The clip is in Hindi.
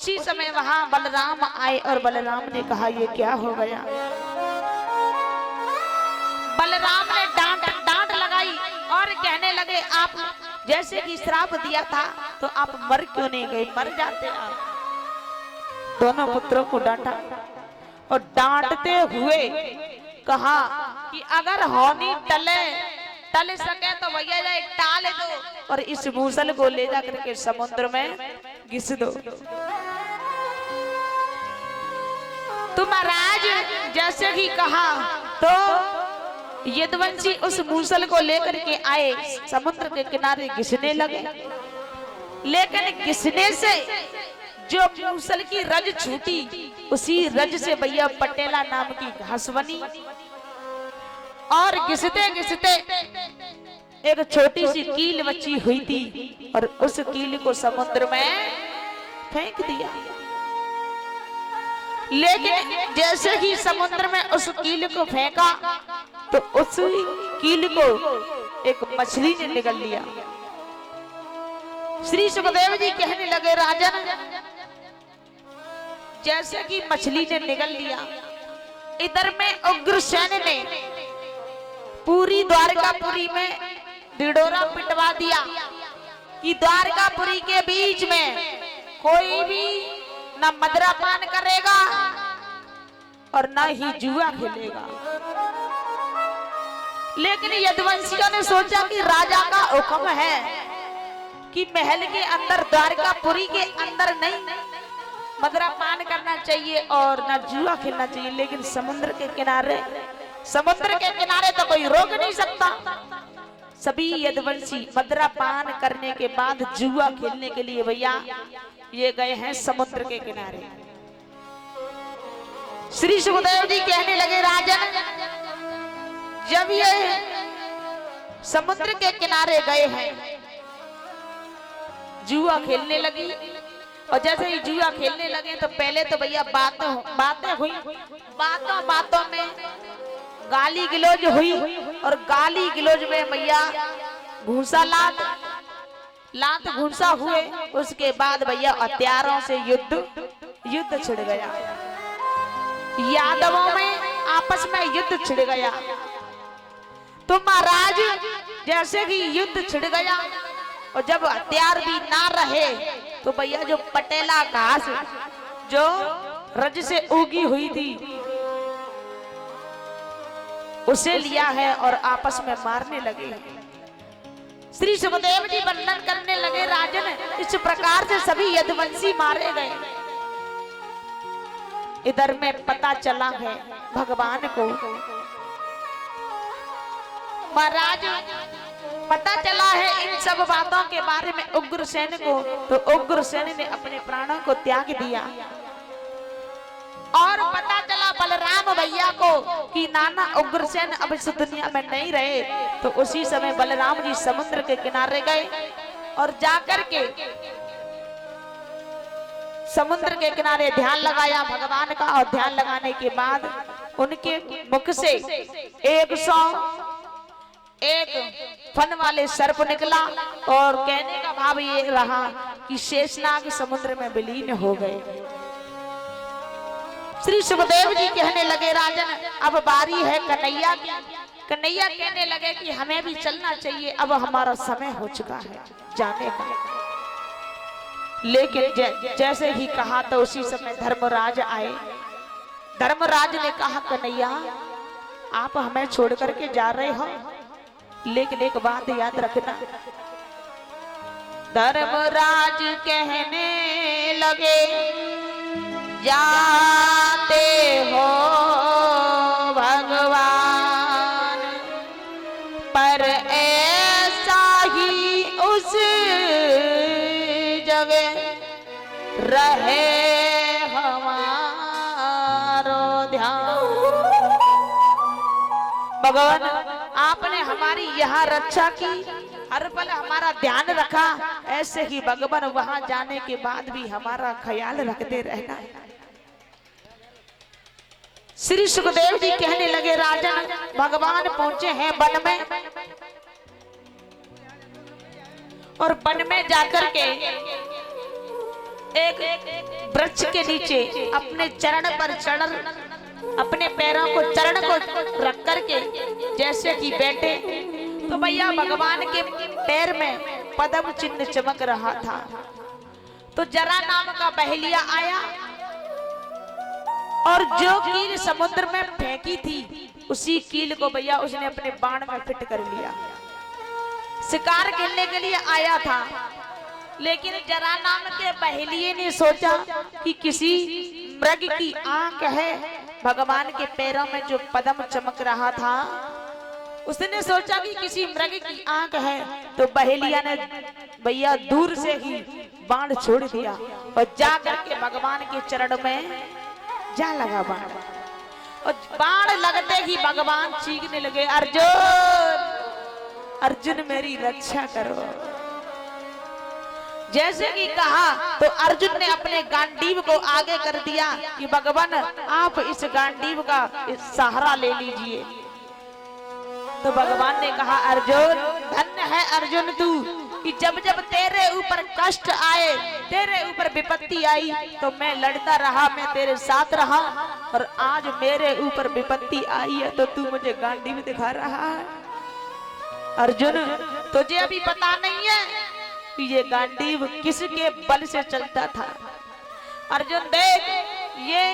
उसी समय वहां बलराम आए और बलराम ने कहा ये क्या हो गया। बलराम ने डांट लगाई और कहने लगे आप जैसे कि श्राप दिया था तो आप मर क्यों नहीं गए, मर जाते आप। दोनों पुत्रों को डांटा और डांटते हुए कहा कि अगर होनी टल सके तो भैया जा एक टाल दो और इस मूसल को ले जा करके समुद्र में घिस दो। तो महाराज जैसे ही कहा तो यदुवंशी उस मूसल को लेकर के आए, समुद्र के किनारे घिसने लगे। लेकिन घिसने से जो मूसल की रज छूटी उसी रज से भैया पटेला नाम की घास बनी और घिसते घिसते एक छोटी सी कील बची हुई थी और उस कील को समुद्र में फेंक दिया। लेकिन जैसे ही समुद्र में उस कील को फेंका तो उस कील को एक मछली ने निगल लिया। श्री सुखदेव जी कहने लगे राजन जैसे कि मछली ने निगल लिया, इधर में उग्रसेन ने पूरी द्वारकापुरी में ढिढोरा पिटवा दिया कि द्वारकापुरी के बीच में कोई भी न मदिरा पान करेगा और न ही जुआ खेलेगा। लेकिन यदुवंशियों ने सोचा कि राजा का हुक्म है कि महल के अंदर द्वारकापुरी के अंदर नहीं मदिरा पान करना चाहिए और न जुआ खेलना चाहिए, लेकिन समुद्र के किनारे तो कोई रोक नहीं सकता। सभी यदुवंशी मदिरा पान करने के बाद जुआ खेलने के लिए भैया ये गए हैं समुद्र के किनारे। श्री सुखदेव जी कहने लगे राजन जब ये समुद्र के किनारे गए हैं जुआ खेलने लगी और जैसे ही जुआ खेलने लगे तो पहले तो भैया बातें हुई, बातों में गाली गिलोज हुई और गाली गिलोज में भैया घूसा लात घूसा हुए। उसके बाद भैया हथियारों से युद्ध छिड़ गया, यादवों में आपस में युद्ध छिड़ गया। तो महाराज जैसे कि युद्ध छिड़ गया और जब हथियार भी ना रहे तो भैया जो पटेला घास जो रज से उगी हुई थी उसे लिया है और आपस में मारने लगे। श्री सुखदेव जी वर्णन करने लगे राजन इस प्रकार से सभी यदुवंशी मारे गए। इधर में पता चला है भगवान को, महाराज पता चला है इन सब बातों के बारे में उग्रसेन को, तो उग्रसेन ने अपने प्राणों को त्याग दिया। और पता चला बलराम भैया को कि नाना उग्रसेन अब इस दुनिया में नहीं रहे, तो उसी समय बलराम जी समुद्र के किनारे गए और जाकर के समुद्र के किनारे ध्यान लगाया भगवान का। और ध्यान लगाने के बाद उनके मुख से 101 फन वाले सर्प निकला और कहने का भाव ये रहा कि शेषनाग समुद्र में विलीन हो गए। श्री सुखदेव जी कहने लगे राजन अब बारी है कन्हैया की। कन्हैया कहने लगे कि हमें भी चलना चाहिए, अब हमारा समय हो चुका है जाने का। लेकिन जैसे ही कहा तो उसी समय धर्मराज आए। धर्मराज ने कहा कन्हैया आप हमें छोड़ करके जा रहे हो, लेकिन एक बात याद रखना। धर्मराज कहने लगे जाते हो भगवान पर ऐसा ही उस जगह रहे हमारो ध्यान। भगवान आपने हमारी यहाँ रक्षा की, हर पल हमारा ध्यान रखा, ऐसे ही भगवान वहां जाने के बाद भी हमारा ख्याल रखते रहना। श्री सुखदेव जी कहने लगे राजन भगवान पहुंचे हैं वन में और वन में जाकर के एक वृक्ष के नीचे अपने चरण पर चढ़, अपने पैरों को चरण को रख करके जैसे कि बैठे, तो भैया भगवान के पैर में पद्म चिन्ह चमक रहा था। तो जरा नाम का बहेलिया आया और जो कील समुद्र में फेंकी थी उसी कील को भैया उसने अपने बाण में फिट कर लिया। शिकार खेलने के लिए आया था, लेकिन जरा नाम के बहेलिये ने सोचा कि किसी मृग की आंख है। भगवान के पैरों में जो पद्म चमक रहा था, उसने सोचा कि किसी मृग की आंख है, तो बहेलिया ने भैया दूर से ही बाण छोड़ दिया और जा करके भगवान के चरण में जा लगा बाण। और बाण लगते ही भगवान चीखने लगे, अर्जुन अर्जुन मेरी रक्षा करो। जैसे कि कहा तो अर्जुन ने अपने गांडीव को आगे कर दिया कि भगवान आप इस गांडीव का सहारा ले लीजिए। तो भगवान ने कहा, अर्जुन धन्य है अर्जुन तू कि जब जब तेरे ऊपर कष्ट आए, तेरे ऊपर विपत्ति आई, तो मैं लड़ता रहा, मैं तेरे साथ रहा, और आज मेरे ऊपर विपत्ति आई है तो तू मुझे गांडीव दिखा रहा है। अर्जुन तुझे अभी पता नहीं है कि ये गांडीव किसके बल से चलता था। अर्जुन देख, ये